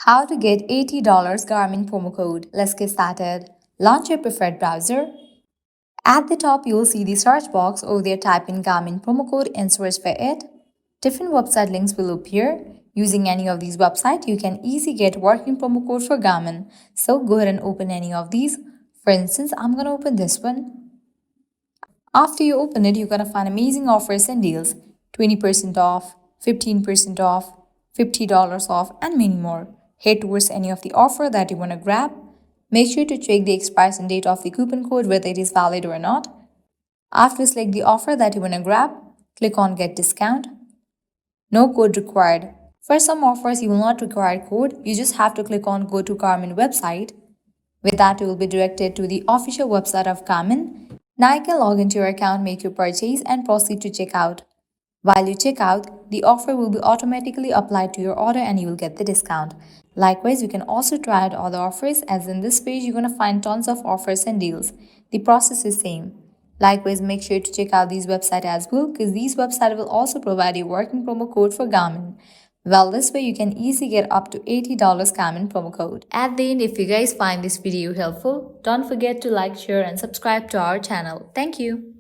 How to get $80 Garmin promo code. Let's get started. Launch your preferred browser. At the top, you will see the search box. Over there, type in Garmin promo code and search for it. Different website links will appear. Using any of these websites, you can easily get working promo code for Garmin. So go ahead and open any of these. For instance, I'm going to open this one. After you open it, you're going to find amazing offers and deals. 20% off, 15% off, $50 off, and many more. Head towards any of the offer that you want to grab. Make sure to check the expiration date of the coupon code, whether it is valid or not. After you select the offer that you want to grab, click on Get Discount. No code required. For some offers, you will not require code. You just have to click on Go to Garmin website. With that, you will be directed to the official website of Garmin. Now you can log into your account, make your purchase, and proceed to checkout. While you check out, the offer will be automatically applied to your order and you will get the discount. Likewise, you can also try out other offers, as in this page you're going to find tons of offers and deals. The process is same. Likewise, make sure to check out these websites as well, because these websites will also provide a working promo code for Garmin. Well, this way you can easily get up to $80 Garmin promo code. At the end, if you guys find this video helpful, don't forget to like, share and subscribe to our channel. Thank you.